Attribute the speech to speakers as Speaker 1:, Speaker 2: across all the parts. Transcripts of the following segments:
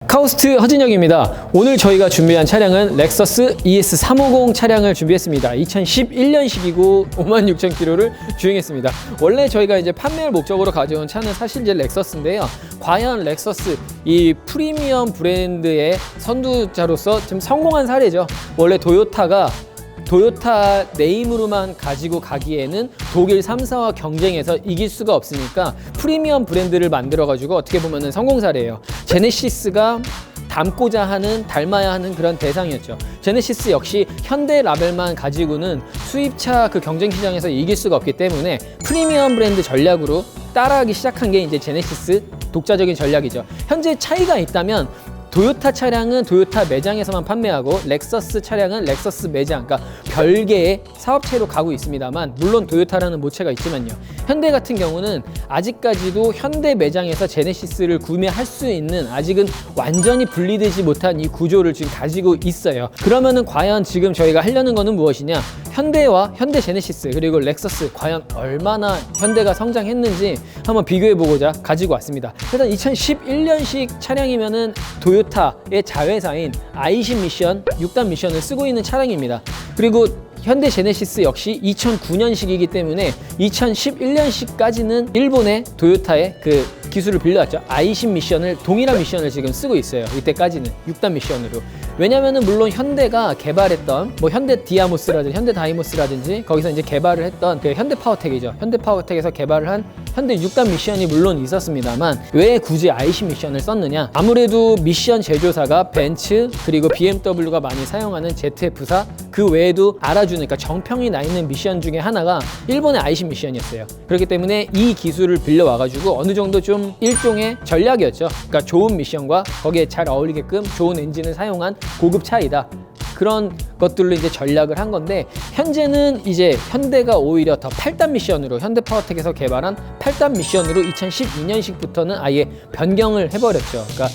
Speaker 1: 카우스트 허진영입니다. 오늘 저희가 준비한 차량은 렉서스 ES350 차량을 준비했습니다. 2011년식이고 56,000km를 주행했습니다. 원래 저희가 이제 판매를 목적으로 가져온 차는 사실 이제 렉서스인데요. 과연 렉서스 이 프리미엄 브랜드의 선두자로서 좀 성공한 사례죠. 원래 토요타 네임으로만 가지고 가기에는 독일 3사와 경쟁해서 이길 수가 없으니까 프리미엄 브랜드를 만들어가지고 어떻게 보면 성공 사례예요. 제네시스가 닮아야 하는 그런 대상이었죠. 제네시스 역시 현대 라벨만 가지고는 수입차 그 경쟁 시장에서 이길 수가 없기 때문에 프리미엄 브랜드 전략으로 따라하기 시작한 게 이제 제네시스 독자적인 전략이죠. 현재 차이가 있다면 토요타 차량은 토요타 매장에서만 판매하고 렉서스 차량은 렉서스 매장, 그러니까 별개의 사업체로 가고 있습니다만, 물론 토요타라는 모체가 있지만요. 현대 같은 경우는 아직까지도 현대 매장에서 제네시스를 구매할 수 있는, 아직은 완전히 분리되지 못한 이 구조를 지금 가지고 있어요. 그러면은 과연 지금 저희가 하려는 거는 무엇이냐? 현대와 현대 제네시스 그리고 렉서스 과연 얼마나 현대가 성장했는지 한번 비교해보고자 가지고 왔습니다. 일단 2011년식 차량이면은 토요타의 자회사인 i10 미션 6단 미션을 쓰고 있는 차량입니다. 그리고 현대 제네시스 역시 2009년식이기 때문에 2011년식까지는 일본의 토요타의 그 기술을 빌려왔죠. i10 미션을, 동일한 미션을 지금 쓰고 있어요. 이때까지는 6단 미션으로. 왜냐면은 물론 현대가 개발했던 뭐 현대 디아모스라든지 현대 다이모스라든지 거기서 이제 개발을 했던 그 현대 파워텍이죠. 현대 파워텍에서 개발을 한 현대 6단 미션이 물론 있었습니다만 왜 굳이 i10 미션을 썼느냐? 아무래도 미션 제조사가 벤츠 그리고 BMW가 많이 사용하는 ZF4 그 외에도 알아주는, 그러니까 정평이 나 있는 미션 중에 하나가 일본의 i10 미션이었어요. 그렇기 때문에 이 기술을 빌려와가지고 어느 정도 좀 일종의 전략이었죠. 그러니까 좋은 미션과 거기에 잘 어울리게끔 좋은 엔진을 사용한 고급 차이다. 그런 것들로 이제 전략을 한 건데, 현재는 이제 현대가 오히려 더 8단 미션으로, 현대 파워텍에서 개발한 8단 미션으로 2012년식부터는 아예 변경을 해버렸죠. 그러니까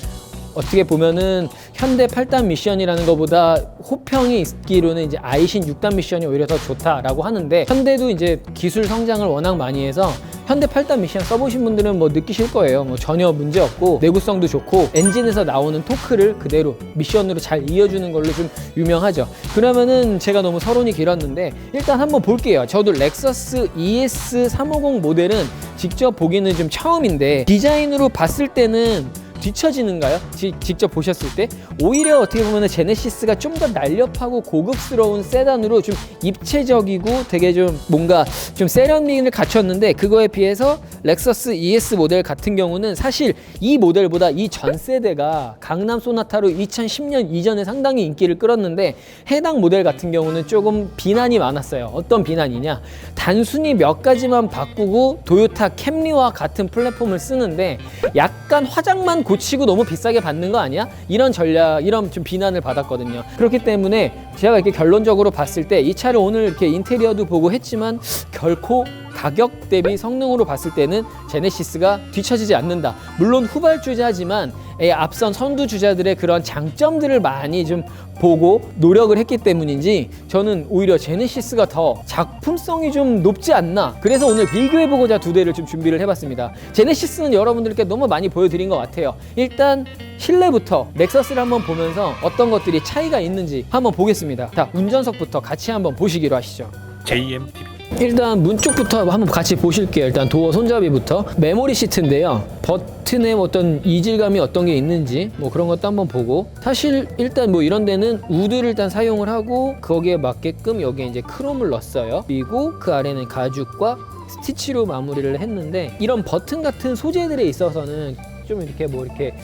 Speaker 1: 어떻게 보면은 현대 8단 미션이라는 것보다 호평이 있기로는 이제 i10 6단 미션이 오히려 더 좋다라고 하는데, 현대도 이제 기술 성장을 워낙 많이 해서 현대 8단 미션 써보신 분들은 뭐 느끼실 거예요. 뭐 전혀 문제 없고 내구성도 좋고 엔진에서 나오는 토크를 그대로 미션으로 잘 이어주는 걸로 좀 유명하죠. 그러면은 제가 너무 서론이 길었는데 일단 한번 볼게요. 저도 렉서스 ES350 모델은 직접 보기는 좀 처음인데, 디자인으로 봤을 때는 뒤처지는가요? 직접 보셨을 때? 오히려 어떻게 보면 제네시스가 좀 더 날렵하고 고급스러운 세단으로 좀 입체적이고 되게 좀 뭔가 좀 세련미를 갖췄는데, 그거에 비해서 렉서스 ES 모델 같은 경우는 사실 이 모델보다 이 전 세대가 강남 소나타로 2010년 이전에 상당히 인기를 끌었는데, 해당 모델 같은 경우는 조금 비난이 많았어요. 어떤 비난이냐? 단순히 몇 가지만 바꾸고 토요타 캠리와 같은 플랫폼을 쓰는데 약간 화장만 고치고 너무 비싸게 받는 거 아니야? 이런 전략, 이런 좀 비난을 받았거든요. 그렇기 때문에 제가 이렇게 결론적으로 봤을 때 이 차를 오늘 이렇게 인테리어도 보고 했지만 결코 가격 대비 성능으로 봤을 때는 제네시스가 뒤처지지 않는다. 물론 후발주자지만 앞선 선두주자들의 그런 장점들을 많이 좀 보고 노력을 했기 때문인지 저는 오히려 제네시스가 더 작품성이 좀 높지 않나. 그래서 오늘 비교해보고자 두 대를 좀 준비를 해봤습니다. 제네시스는 여러분들께 너무 많이 보여드린 것 같아요. 일단 실내부터 렉서스를 한번 보면서 어떤 것들이 차이가 있는지 한번 보겠습니다. 자, 운전석부터 같이 한번 보시기로 하시죠.
Speaker 2: JMTV.
Speaker 1: 일단 문 쪽부터 한번 같이 보실게요. 일단 도어 손잡이부터. 메모리 시트인데요. 버튼의 어떤 이질감이 어떤 게 있는지 뭐 그런 것도 한번 보고, 사실 일단 뭐 이런 데는 우드를 일단 사용을 하고 거기에 맞게끔 여기에 이제 크롬을 넣었어요. 그리고 그 아래는 가죽과 스티치로 마무리를 했는데, 이런 버튼 같은 소재들에 있어서는 좀 이렇게 뭐 이렇게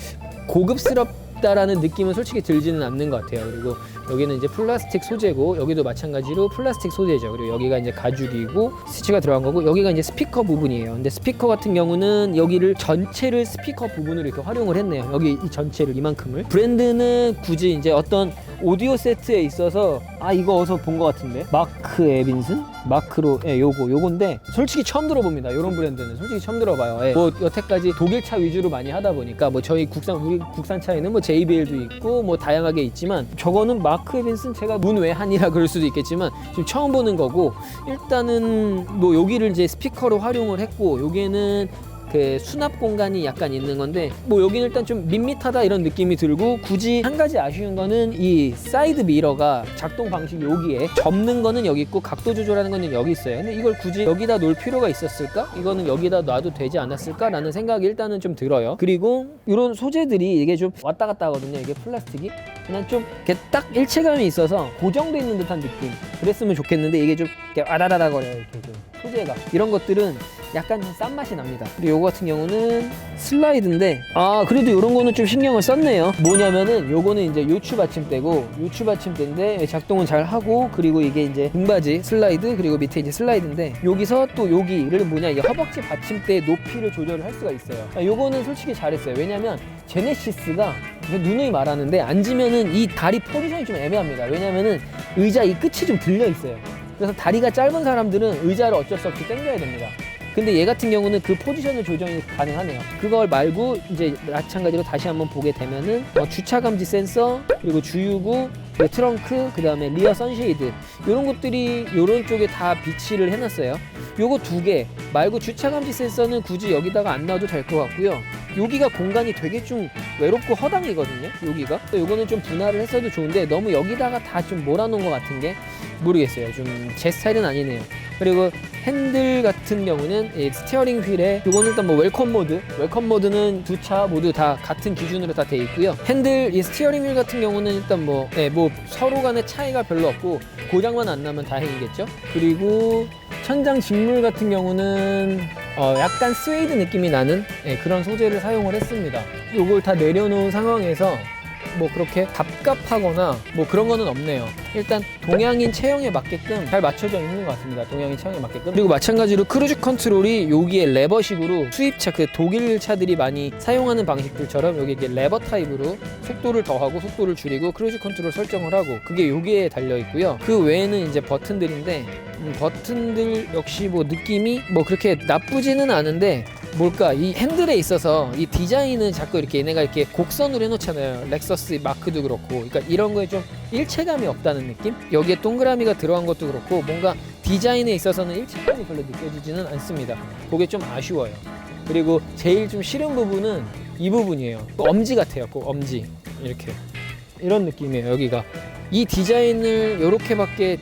Speaker 1: 고급스럽다라는 느낌은 솔직히 들지는 않는 것 같아요. 그리고 여기는 이제 플라스틱 소재고, 여기도 마찬가지로 플라스틱 소재죠. 그리고 여기가 이제 가죽이고 스티치가 들어간 거고, 여기가 이제 스피커 부분이에요. 근데 스피커 같은 경우는 여기를 전체를 스피커 부분으로 이렇게 활용을 했네요. 여기 이 전체를, 이만큼을. 브랜드는 굳이 이제 어떤 오디오 세트에 있어서 이거 어디서 본 것 같은데, 마크 에빈슨? 마크로, 요건데 솔직히 처음 들어봅니다. 이런 브랜드는 솔직히 처음 들어봐요. 뭐 여태까지 독일차 위주로 많이 하다 보니까 뭐 우리 국산차에는 뭐 JBL도 있고 뭐 다양하게 있지만, 저거는 마크 에빈슨, 제가 문외한이라 그럴 수도 있겠지만 지금 처음 보는 거고, 일단은 뭐 여기를 이제 스피커로 활용을 했고, 여기에는 그 수납 공간이 약간 있는 건데 뭐 여기는 일단 좀 밋밋하다 이런 느낌이 들고, 굳이 한 가지 아쉬운 거는 이 사이드 미러가 작동 방식이 여기에, 접는 거는 여기 있고 각도 조절하는 거는 여기 있어요. 근데 이걸 굳이 여기다 놓을 필요가 있었을까? 이거는 여기다 놔도 되지 않았을까라는 생각이 일단은 좀 들어요. 그리고 이런 소재들이 이게 좀 왔다 갔다 하거든요. 이게 플라스틱이 그냥 좀 이렇게 딱 일체감이 있어서 고정돼 있는 듯한 느낌, 그랬으면 좋겠는데 이게 좀 이렇게 아다다다 거려요. 이렇게 좀 소재가, 이런 것들은 약간 좀 싼 맛이 납니다. 그리고 요거 같은 경우는 슬라이드인데, 그래도 이런 거는 좀 신경을 썼네요. 뭐냐면은 요거는 이제 요추 받침대고, 요추 받침대인데 작동은 잘 하고, 그리고 이게 이제 등받이 슬라이드, 그리고 밑에 이제 슬라이드인데, 여기서 또 여기를 이게 허벅지 받침대의 높이를 조절을 할 수가 있어요. 요거는 솔직히 잘했어요. 왜냐면 제네시스가 누누이 말하는데 앉으면은 이 다리 포지션이 좀 애매합니다. 왜냐면은 의자 이 끝이 좀 들려 있어요. 그래서 다리가 짧은 사람들은 의자를 어쩔 수 없이 당겨야 됩니다. 근데 얘 같은 경우는 그 포지션을 조정이 가능하네요. 그걸 말고 이제 마찬가지로 다시 한번 보게 되면은 주차 감지 센서, 그리고 주유구, 그리고 트렁크, 그 다음에 리어 선쉐이드, 이런 것들이 이런 쪽에 다 비치를 해놨어요. 요거 두 개 말고 주차 감지 센서는 굳이 여기다가 안 놔도 될 것 같고요. 여기가 공간이 되게 좀 외롭고 허당이거든요. 여기가 요거는 좀 분할을 했어도 좋은데 너무 여기다가 다 좀 몰아놓은 것 같은 게 모르겠어요. 좀 제 스타일은 아니네요. 그리고 핸들 같은 경우는 이 스티어링 휠에 요거는 일단 뭐 웰컴 모드는 두 차 모두 다 같은 기준으로 다 돼 있고요. 핸들 이 스티어링 휠 같은 경우는 일단 뭐 서로 간의 차이가 별로 없고 고장만 안 나면 다행이겠죠. 그리고 천장 직물 같은 경우는 약간 스웨이드 느낌이 나는 그런 소재를 사용을 했습니다. 요걸 다 내려놓은 상황에서 뭐 그렇게 갑갑하거나 뭐 그런 거는 없네요. 일단 동양인 체형에 맞게끔 잘 맞춰져 있는 것 같습니다. 동양인 체형에 맞게끔. 그리고 마찬가지로 크루즈 컨트롤이 여기에 레버식으로 수입차, 그 독일 차들이 많이 사용하는 방식들처럼 여기 이게 레버 타입으로 속도를 더하고 속도를 줄이고 크루즈 컨트롤 설정을 하고, 그게 여기에 달려 있고요. 그 외에는 이제 버튼들인데 버튼들 역시 뭐 느낌이 뭐 그렇게 나쁘지는 않은데, 뭘까, 이 핸들에 있어서 이 디자인은 자꾸 이렇게 얘네가 이렇게 곡선으로 해놓잖아요. 렉서스 마크도 그렇고. 그러니까 이런 거에 좀 일체감이 없다는 느낌? 여기에 동그라미가 들어간 것도 그렇고 뭔가 디자인에 있어서는 일체감이 별로 느껴지지는 않습니다. 그게 좀 아쉬워요. 그리고 제일 좀 싫은 부분은 이 부분이에요. 엄지 같아요. 엄지 이렇게 이런 느낌이에요. 여기가 이 디자인을 이렇게밖에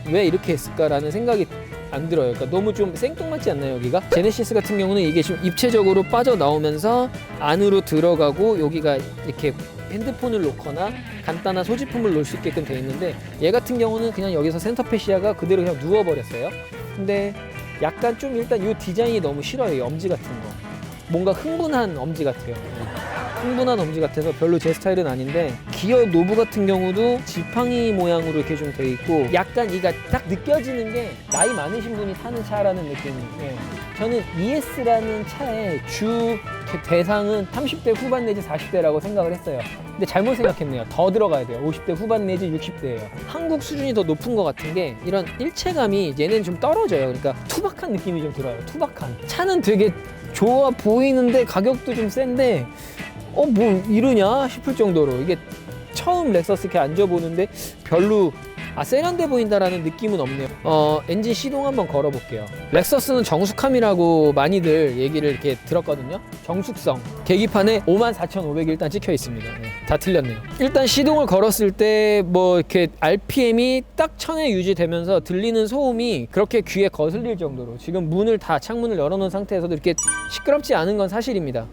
Speaker 1: 왜 이렇게 했을까라는 생각이 안 들어요. 그러니까 너무 좀 생뚱맞지 않나요, 여기가? 제네시스 같은 경우는 이게 좀 입체적으로 빠져나오면서 안으로 들어가고, 여기가 이렇게 핸드폰을 놓거나 간단한 소지품을 놓을 수 있게끔 되어 있는데, 얘 같은 경우는 그냥 여기서 센터 패시아가 그대로 그냥 누워버렸어요. 근데 약간 좀 일단 이 디자인이 너무 싫어요. 이 엄지 같은 거. 뭔가 흥분한 엄지 같아요. 흥분한 엄지 같아서 별로 제 스타일은 아닌데, 기어 노브 같은 경우도 지팡이 모양으로 이렇게 좀 돼 있고, 약간 이가 딱 느껴지는 게 나이 많으신 분이 타는 차라는 느낌이에요. 저는 ES라는 차의 주 대상은 30대 후반 내지 40대라고 생각을 했어요. 근데 잘못 생각했네요. 더 들어가야 돼요. 50대 후반 내지 60대예요. 한국 수준이 더 높은 것 같은 게, 이런 일체감이 얘는 좀 떨어져요. 그러니까 투박한 느낌이 좀 들어요. 투박한. 차는 되게 좋아 보이는데 가격도 좀 센데 뭐 이러냐 싶을 정도로, 이게 처음 렉서스 이렇게 앉아보는데 별로 세련돼 보인다라는 느낌은 없네요. 엔진 시동 한번 걸어볼게요. 렉서스는 정숙함이라고 많이들 얘기를 이렇게 들었거든요. 정숙성. 계기판에 54,500이 일단 찍혀 있습니다. 다 틀렸네요. 일단 시동을 걸었을 때 뭐 이렇게 RPM이 딱 1000에 유지되면서 들리는 소음이 그렇게 귀에 거슬릴 정도로, 지금 문을 다 창문을 열어놓은 상태에서도 이렇게 시끄럽지 않은 건 사실입니다.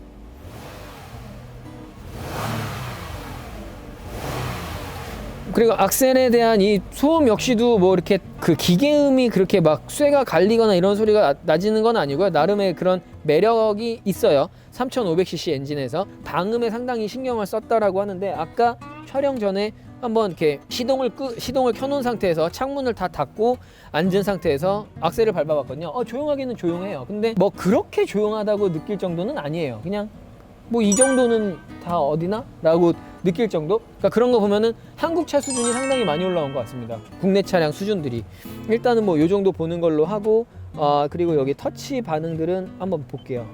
Speaker 1: 그리고 악셀에 대한 이 소음 역시도 뭐 이렇게 그 기계음이 그렇게 막 쇠가 갈리거나 이런 소리가 나지는 건 아니고요. 나름의 그런 매력이 있어요. 3500cc 엔진에서 방음에 상당히 신경을 썼다라고 하는데, 아까 촬영 전에 한번 이렇게 시동을 켜놓은 상태에서 창문을 다 닫고 앉은 상태에서 악셀을 밟아봤거든요. 조용하기는 조용해요. 근데 뭐 그렇게 조용하다고 느낄 정도는 아니에요. 그냥 뭐 이 정도는 다 어디나? 라고 느낄 정도? 그러니까 그런 거 보면은 한국 차 수준이 상당히 많이 올라온 것 같습니다. 국내 차량 수준들이. 일단은 뭐 요 정도 보는 걸로 하고, 그리고 여기 터치 반응들은 한번 볼게요.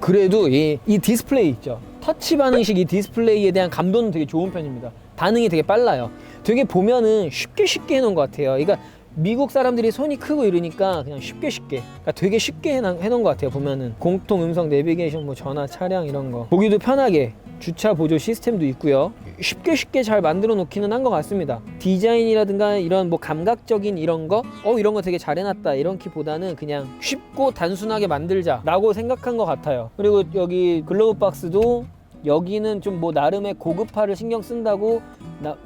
Speaker 1: 그래도 이 디스플레이 있죠. 터치 반응식 이 디스플레이에 대한 감도는 되게 좋은 편입니다. 반응이 되게 빨라요. 되게 보면은 쉽게 해놓은 것 같아요. 그러니까 미국 사람들이 손이 크고 이러니까 그냥 쉽게 그러니까 되게 쉽게 해놓은 것 같아요. 보면은 공통 음성 내비게이션, 뭐 전화, 차량 이런 거 보기도 편하게 주차 보조 시스템도 있고요. 쉽게 잘 만들어 놓기는 한 것 같습니다. 디자인이라든가 이런 뭐 감각적인 이런 거 이런 거 되게 잘 해놨다 이런 키보다는 그냥 쉽고 단순하게 만들자라고 생각한 것 같아요. 그리고 여기 글로브 박스도 여기는 좀 뭐 나름의 고급화를 신경 쓴다고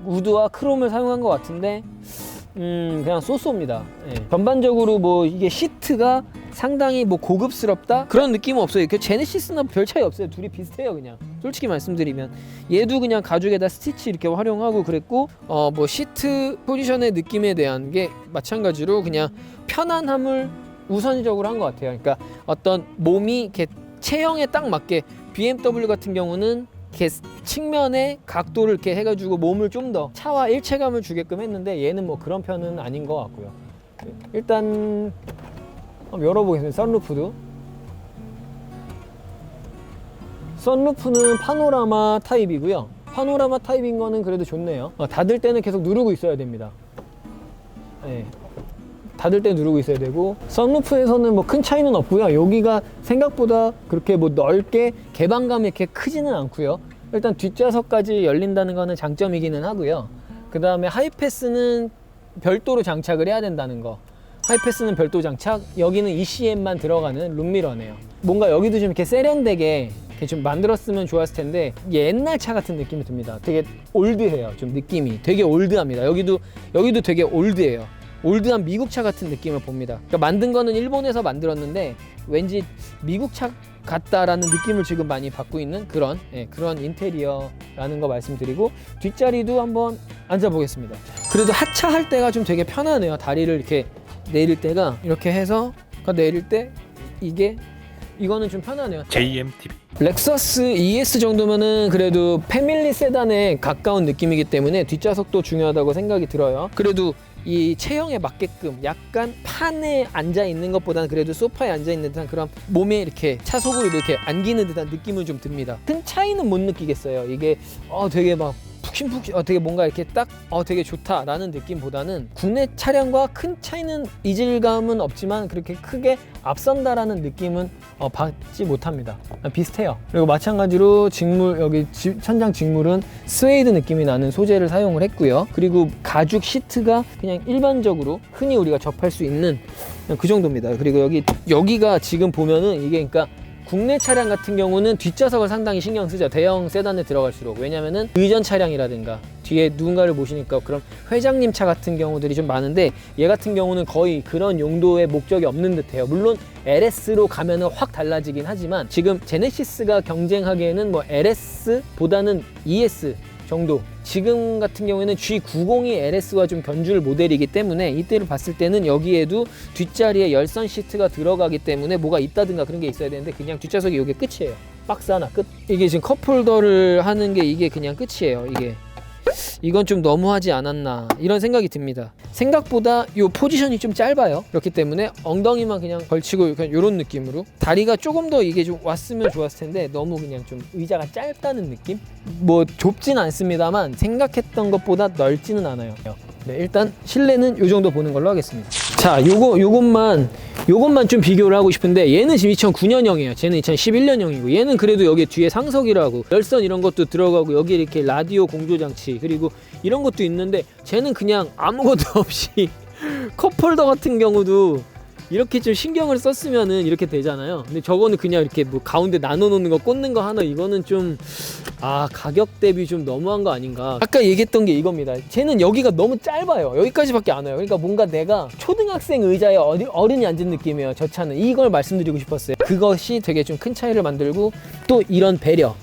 Speaker 1: 우드와 크롬을 사용한 것 같은데 그냥 쏘쏘입니다. 예. 전반적으로 뭐 이게 시트가 상당히 뭐 고급스럽다 그런 느낌은 없어요. 그 제네시스나 별 차이 없어요. 둘이 비슷해요. 그냥 솔직히 말씀드리면 얘도 그냥 가죽에다 스티치 이렇게 활용하고 그랬고 뭐 시트 포지션의 느낌에 대한 게 마찬가지로 그냥 편안함을 우선적으로 한 것 같아요. 그러니까 어떤 몸이 이렇게 체형에 딱 맞게 BMW 같은 경우는 이렇게 측면의 각도를 이렇게 해가지고 몸을 좀 더 차와 일체감을 주게끔 했는데 얘는 뭐 그런 편은 아닌 것 같고요. 일단 한번 열어보겠습니다. 선루프는 파노라마 타입이고요. 파노라마 타입인 거는 그래도 좋네요. 닫을 때는 계속 누르고 있어야 됩니다. 네. 닫을 때 누르고 있어야 되고, 선루프에서는 뭐 큰 차이는 없고요. 여기가 생각보다 그렇게 뭐 넓게 개방감이 이렇게 크지는 않고요. 일단 뒷좌석까지 열린다는 거는 장점이기는 하고요. 그 다음에 하이패스는 별도로 장착을 해야 된다는 거. 하이패스는 별도 장착, 여기는 ECM만 들어가는 룸미러네요. 뭔가 여기도 좀 이렇게 세련되게 이렇게 좀 만들었으면 좋았을 텐데 옛날 차 같은 느낌이 듭니다. 되게 올드해요. 좀 느낌이 되게 올드합니다. 여기도 되게 올드해요. 올드한 미국 차 같은 느낌을 봅니다. 그러니까 만든 거는 일본에서 만들었는데 왠지 미국 차 같다라는 느낌을 지금 많이 받고 있는 그런 인테리어라는 거 말씀드리고, 뒷자리도 한번 앉아보겠습니다. 그래도 하차할 때가 좀 되게 편하네요. 다리를 이렇게 내릴 때가 이렇게 해서 내릴 때 이거는 좀 편하네요.
Speaker 2: JMTV.
Speaker 1: 렉서스 ES 정도면은 그래도 패밀리 세단에 가까운 느낌이기 때문에 뒷좌석도 중요하다고 생각이 들어요. 그래도 이 체형에 맞게끔 약간 판에 앉아 있는 것보다는 그래도 소파에 앉아 있는 듯한 그런 몸에 이렇게 차속으로 이렇게 안기는 듯한 느낌은 좀 듭니다. 큰 차이는 못 느끼겠어요. 이게 되게 막 푹신푹신 되게 뭔가 이렇게 딱 되게 좋다라는 느낌보다는 국내 차량과 큰 차이는 이질감은 없지만 그렇게 크게 앞선다라는 느낌은 받지 못합니다. 비슷해요. 그리고 마찬가지로 직물, 여기 천장 직물은 스웨이드 느낌이 나는 소재를 사용을 했고요. 그리고 가죽 시트가 그냥 일반적으로 흔히 우리가 접할 수 있는 그 정도입니다. 그리고 여기가 지금 보면은 이게 그러니까 국내 차량 같은 경우는 뒷좌석을 상당히 신경 쓰죠. 대형 세단에 들어갈수록. 왜냐면은 의전 차량이라든가 뒤에 누군가를 모시니까 그런 회장님 차 같은 경우들이 좀 많은데, 얘 같은 경우는 거의 그런 용도의 목적이 없는 듯해요. 물론 LS로 가면은 확 달라지긴 하지만 지금 제네시스가 경쟁하기에는 뭐 LS보다는 ES 정도, 지금 같은 경우에는 G90이 LS와 좀 견줄 모델이기 때문에 이때를 봤을 때는 여기에도 뒷자리에 열선 시트가 들어가기 때문에 뭐가 있다든가 그런 게 있어야 되는데 그냥 뒷좌석이 이게 끝이에요. 박스 하나 끝. 이게 지금 컵홀더를 하는 게 이게 그냥 끝이에요. 이건 좀 너무하지 않았나 이런 생각이 듭니다. 생각보다 이 포지션이 좀 짧아요. 그렇기 때문에 엉덩이만 그냥 걸치고 그냥 이런 느낌으로, 다리가 조금 더 이게 좀 왔으면 좋았을 텐데 너무 그냥 좀 의자가 짧다는 느낌? 뭐 좁진 않습니다만 생각했던 것보다 넓지는 않아요. 네, 일단 실내는 이 정도 보는 걸로 하겠습니다. 자, 요것만 좀 비교를 하고 싶은데, 얘는 지금 2009년형이에요. 쟤는 2011년형이고, 얘는 그래도 여기 뒤에 상석이라고 열선 이런 것도 들어가고, 여기 이렇게 라디오 공조 장치 그리고 이런 것도 있는데, 쟤는 그냥 아무것도 없이 컵홀더 같은 경우도 이렇게 좀 신경을 썼으면은 이렇게 되잖아요. 근데 저거는 그냥 이렇게 뭐 가운데 나눠 놓는 거, 꽂는 거 하나, 이거는 좀 가격 대비 좀 너무한 거 아닌가. 아까 얘기했던 게 이겁니다. 쟤는 여기가 너무 짧아요. 여기까지밖에 안 와요. 그러니까 뭔가 내가 초등학생 의자에 어른이 앉은 느낌이에요. 저 차는 이걸 말씀드리고 싶었어요. 그것이 되게 좀 큰 차이를 만들고, 또 이런 배려,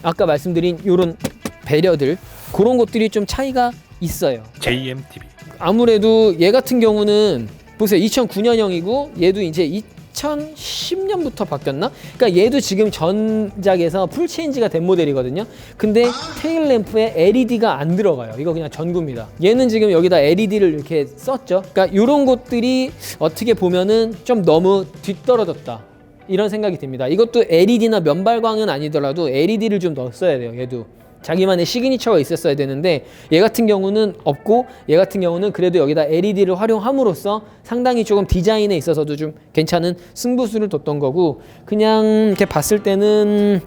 Speaker 1: 아까 말씀드린 이런 배려들, 그런 것들이 좀 차이가 있어요.
Speaker 2: JMTV.
Speaker 1: 아무래도 얘 같은 경우는 보세요. 2009년형이고 얘도 이제 2010년부터 바뀌었나? 그러니까 얘도 지금 전작에서 풀체인지가 된 모델이거든요. 근데 테일 램프에 LED가 안 들어가요. 이거 그냥 전구입니다. 얘는 지금 여기다 LED를 이렇게 썼죠. 그러니까 이런 것들이 어떻게 보면은 좀 너무 뒤떨어졌다, 이런 생각이 듭니다. 이것도 LED나 면발광은 아니더라도 LED를 좀 넣었어야 돼요. 얘도 자기만의 시그니처가 있었어야 되는데 얘 같은 경우는 없고 얘 같은 경우는 그래도 여기다 LED를 활용함으로써 상당히 조금 디자인에 있어서도 좀 괜찮은 승부수를 뒀던 거고 그냥 이렇게 봤을 때는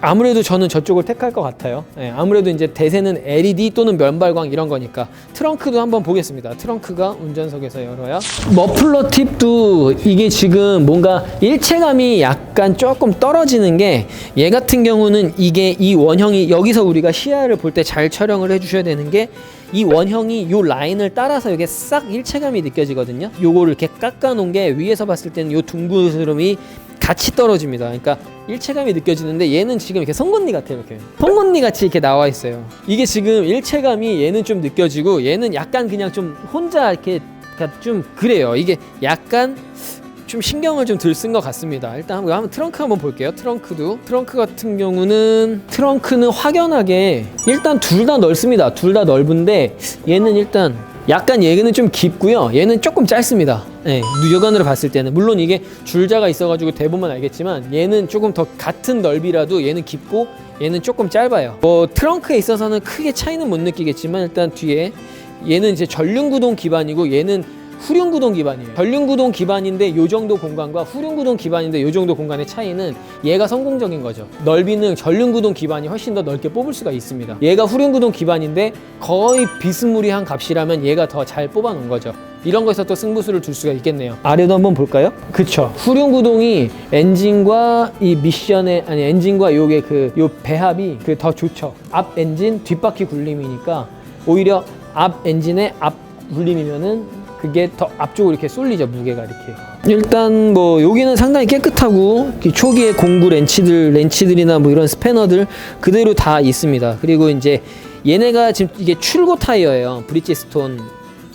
Speaker 1: 아무래도 저는 저쪽을 택할 것 같아요. 네, 아무래도 이제 대세는 LED 또는 면발광 이런 거니까. 트렁크도 한번 보겠습니다. 트렁크가 운전석에서 열어요. 머플러 팁도 이게 지금 뭔가 일체감이 약간 조금 떨어지는 게 얘 같은 경우는 이게 이 원형이 여기서 우리가 시야를 볼 때 잘 촬영을 해주셔야 되는 게 이 원형이 요 라인을 따라서 이게 싹 일체감이 느껴지거든요. 요거를 이렇게 깎아 놓은 게 위에서 봤을 때는 요 둥그스름이 같이 떨어집니다. 그러니까 일체감이 느껴지는데 얘는 지금 이렇게 송곳니 같아요. 이렇게 송곳니 같이 이렇게 나와 있어요. 이게 지금 일체감이 얘는 좀 느껴지고 얘는 약간 그냥 좀 혼자 이렇게 좀 그래요. 이게 약간 좀 신경을 좀 덜 쓴 것 같습니다. 일단 한번 트렁크 한번 볼게요. 트렁크 같은 경우는 트렁크는 확연하게 일단 둘 다 넓습니다. 둘 다 넓은데 얘는 일단 약간 얘는 좀 깊고요. 얘는 조금 짧습니다. 네, 육안으로 봤을 때는 물론 이게 줄자가 있어가지고 대보면 알겠지만 얘는 조금 더 같은 넓이라도 얘는 깊고 얘는 조금 짧아요. 뭐 트렁크에 있어서는 크게 차이는 못 느끼겠지만 일단 뒤에 얘는 이제 전륜구동 기반이고 얘는 후륜구동 기반이에요. 전륜구동 기반인데 요 정도 공간과 후륜구동 기반인데 요 정도 공간의 차이는 얘가 성공적인 거죠. 넓이는 전륜구동 기반이 훨씬 더 넓게 뽑을 수가 있습니다. 얘가 후륜구동 기반인데 거의 비스무리한 값이라면 얘가 더 잘 뽑아 놓은 거죠. 이런 거에서 또 승부수를 둘 수가 있겠네요. 아래도 한번 볼까요? 그쵸. 후륜구동이 엔진과 이 미션의 아니 엔진과 요게 요 배합이 더 좋죠. 앞 엔진 뒷바퀴 굴림이니까 오히려 앞 엔진의 앞 굴림이면은 그게 더 앞쪽으로 이렇게 쏠리죠. 무게가 이렇게. 일단 뭐 여기는 상당히 깨끗하고 초기에 공구 렌치들이나 뭐 이런 스패너들 그대로 다 있습니다. 그리고 이제 얘네가 지금 이게 출고 타이어예요. 브리지스톤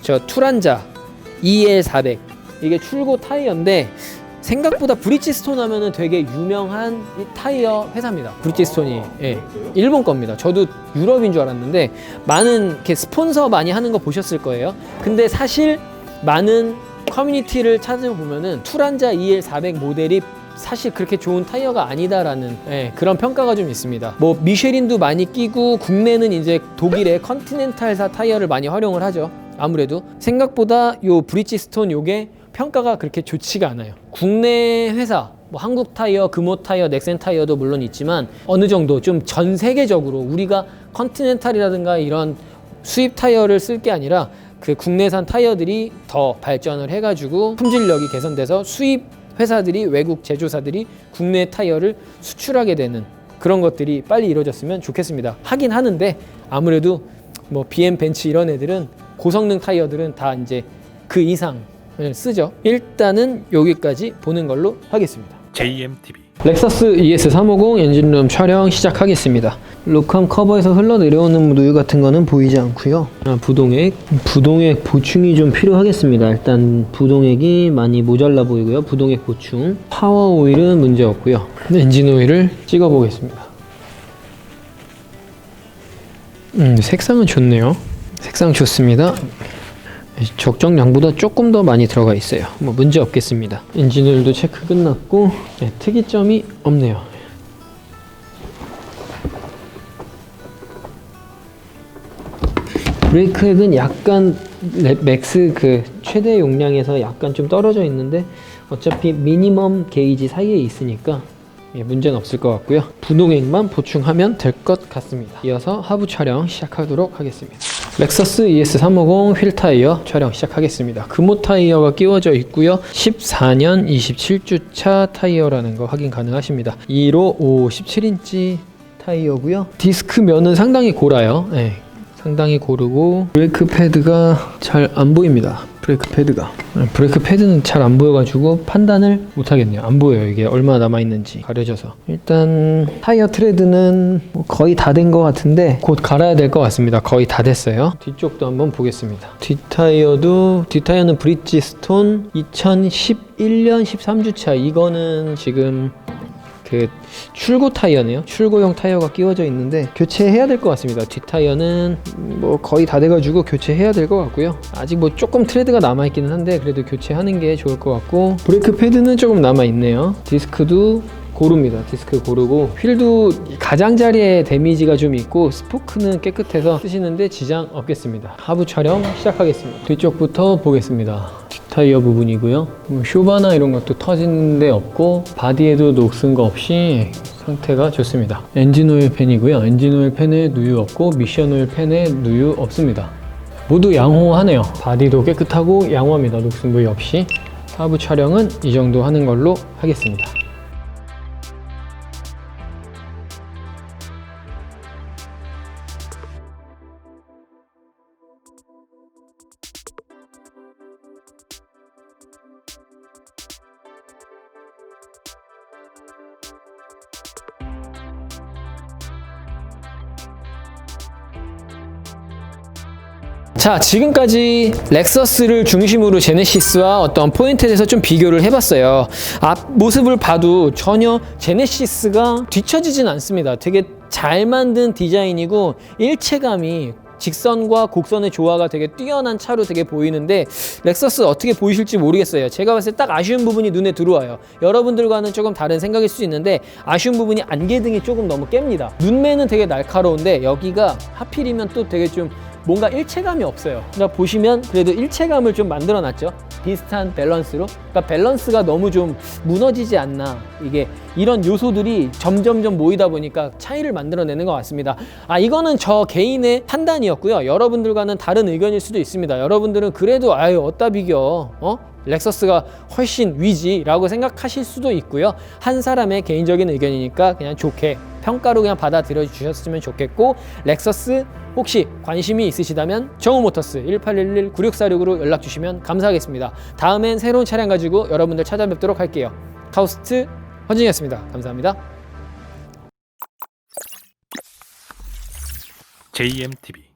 Speaker 1: 저 투란자 EL400 이게 출고 타이어인데 생각보다 브리지스톤 하면은 되게 유명한 이 타이어 회사입니다. 브리지스톤이 예, 일본 겁니다. 저도 유럽인 줄 알았는데 많은 이렇게 스폰서 많이 하는 거 보셨을 거예요. 근데 사실 많은 커뮤니티를 찾아보면은 투란자 EL400 모델이 사실 그렇게 좋은 타이어가 아니다라는 그런 평가가 좀 있습니다. 뭐 미쉐린도 많이 끼고 국내는 이제 독일의 컨티넨탈사 타이어를 많이 활용을 하죠. 아무래도 생각보다 요 브리지스톤 요게 평가가 그렇게 좋지가 않아요. 국내 회사 뭐 한국 타이어, 금호 타이어, 넥센 타이어도 물론 있지만 어느 정도 좀 전 세계적으로 우리가 컨티넨탈이라든가 이런 수입 타이어를 쓸 게 아니라 그 국내산 타이어들이 더 발전을 해가지고 품질력이 개선돼서 수입 회사들이 외국 제조사들이 국내 타이어를 수출하게 되는 그런 것들이 빨리 이루어졌으면 좋겠습니다. 하긴 하는데 아무래도 뭐 BM 벤츠 이런 애들은 고성능 타이어들은 다 이제 그 이상을 쓰죠. 일단은 여기까지 보는 걸로 하겠습니다.
Speaker 2: JMTV
Speaker 1: 렉서스 ES350 엔진룸 촬영 시작하겠습니다. 로캄 커버에서 흘러내려오는 누유 같은 거는 보이지 않고요. 부동액 보충이 좀 필요하겠습니다. 일단 부동액이 많이 모자라 보이고요. 부동액 보충. 파워 오일은 문제 없고요. 엔진 오일을 찍어 보겠습니다. 색상은 좋네요. 색상 좋습니다. 적정량보다 조금 더 많이 들어가 있어요. 뭐 문제 없겠습니다. 엔진오일도 체크 끝났고 특이점이 없네요. 브레이크액은 약간 맥스 그 최대 용량에서 약간 좀 떨어져 있는데 어차피 미니멈 게이지 사이에 있으니까 문제는 없을 것 같고요. 부동액만 보충하면 될 것 같습니다. 이어서 하부 촬영 시작하도록 하겠습니다. 렉서스 ES350 휠 타이어 촬영 시작하겠습니다. 금호 타이어가 끼워져 있고요. 14년 27주차 타이어라는 거 확인 가능하십니다. 2로 17인치 타이어고요. 디스크 면은 상당히 고라요. 상당히 고르고 브레이크 패드가 잘 안 보입니다. 브레이크 패드는 잘 안 보여가지고 판단을 못 하겠네요. 안 보여요. 이게 얼마나 남아있는지 가려져서. 일단 타이어 트레드는 거의 다 된 것 같은데 곧 갈아야 될 것 같습니다. 거의 다 됐어요. 뒤쪽도 한번 보겠습니다. 뒷타이어는 브리지스톤 2011년 13주차. 이거는 지금 그 출고 타이어네요. 출고용 타이어가 끼워져 있는데 교체해야 될 것 같습니다. 뒷타이어는 뭐 거의 다 돼가지고 교체해야 될 것 같고요. 아직 뭐 조금 트레드가 남아있기는 한데 그래도 교체하는 게 좋을 것 같고 브레이크 패드는 조금 남아있네요. 디스크도 고릅니다. 디스크 고르고 휠도 가장자리에 데미지가 좀 있고 스포크는 깨끗해서 쓰시는데 지장 없겠습니다. 하부 촬영 시작하겠습니다. 뒤쪽부터 보겠습니다. 뒷타이어 부분이고요. 쇼바나 이런 것도 터진 데 없고 바디에도 녹슨 거 없이 상태가 좋습니다. 엔진 오일 팬이고요. 엔진 오일 팬에 누유 없고 미션 오일 팬에 누유 없습니다. 모두 양호하네요. 바디도 깨끗하고 양호합니다. 녹슨 부위 없이. 하부 촬영은 이 정도 하는 걸로 하겠습니다. 자, 지금까지 렉서스를 중심으로 제네시스와 어떤 포인트에 대해서 좀 비교를 해봤어요. 앞 모습을 봐도 전혀 제네시스가 뒤처지진 않습니다. 되게 잘 만든 디자인이고 일체감이 직선과 곡선의 조화가 되게 뛰어난 차로 되게 보이는데 렉서스 어떻게 보이실지 모르겠어요. 제가 봤을 때 딱 아쉬운 부분이 눈에 들어와요. 여러분들과는 조금 다른 생각일 수 있는데 아쉬운 부분이 안개등이 조금 너무 깹니다. 눈매는 되게 날카로운데 여기가 하필이면 또 되게 좀 뭔가 일체감이 없어요. 그러니까 보시면 그래도 일체감을 좀 만들어 놨죠. 비슷한 밸런스로. 그러니까 밸런스가 너무 좀 무너지지 않나. 이게 이런 요소들이 점점점 모이다 보니까 차이를 만들어내는 것 같습니다. 이거는 저 개인의 판단이었고요. 여러분들과는 다른 의견일 수도 있습니다. 여러분들은 그래도 어디다 비교, 렉서스가 훨씬 위지라고 생각하실 수도 있고요. 한 사람의 개인적인 의견이니까 그냥 좋게 평가로 그냥 받아들여 주셨으면 좋겠고, 렉서스 혹시 관심이 있으시다면 정우모터스 1811-9646으로 연락 주시면 감사하겠습니다. 다음엔 새로운 차량 가지고 여러분들 찾아뵙도록 할게요. 카우스트 헌진이었습니다. 감사합니다.
Speaker 2: JMTV